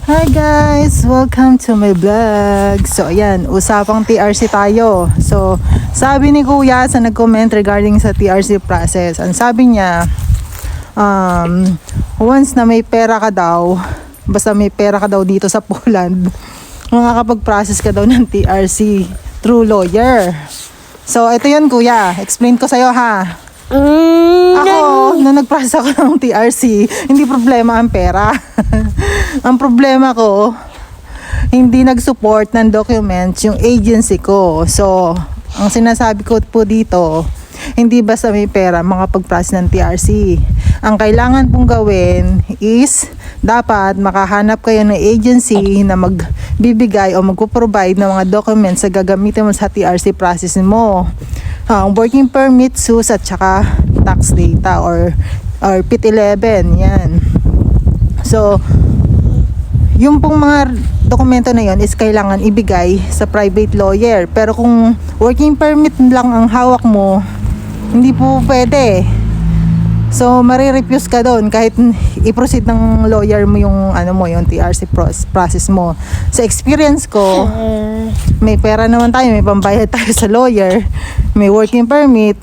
Hi guys! Welcome to my vlog. So ayan, usapang TRC tayo. So sabi ni Kuya sa nag-comment regarding sa TRC process, ang sabi niya, once na may pera ka daw, basta may pera ka daw dito sa Poland, makakapag-process ka daw ng TRC through lawyer. So ito yun Kuya, explain ko sa'yo ha. Ako, nung nag-process ako ng TRC, hindi problema ang pera. Ang problema ko, hindi nag-support ng documents yung agency ko. So, ang sinasabi ko po dito, hindi basta may pera makapag-process ng TRC. Ang kailangan pong gawin is, dapat makahanap kayo ng agency na magbibigay o magpo-provide ng mga documents na gagamitin mo sa TRC process mo. Working permit, SUS at saka tax data or PIT-11, yan. So, yung pong mga dokumento na yon is kailangan ibigay sa private lawyer. Pero kung working permit lang ang hawak mo, hindi po pwede. So, marirefuse ka doon kahit i-proceed ng lawyer mo yung yung TRC process mo. Sa experience ko, may pera naman tayo, may pambayad tayo sa lawyer, may working permit,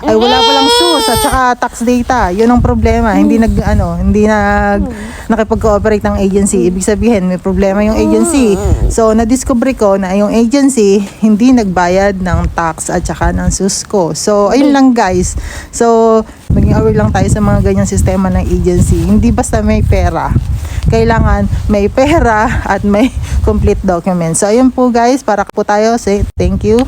ay wala palang SUS at saka tax data. Yun ang problema. Hindi nakipag-cooperate ng agency. Ibig sabihin, may problema yung agency. So, na-discover ko na yung agency hindi nagbayad ng tax at saka ng SUS ko. So, ayun lang guys. So, maging aware lang tayo sa mga ganyang sistema ng agency. Hindi basta may pera. Kailangan may pera at may complete documents. So, ayun po guys. Para po tayo. Say thank you.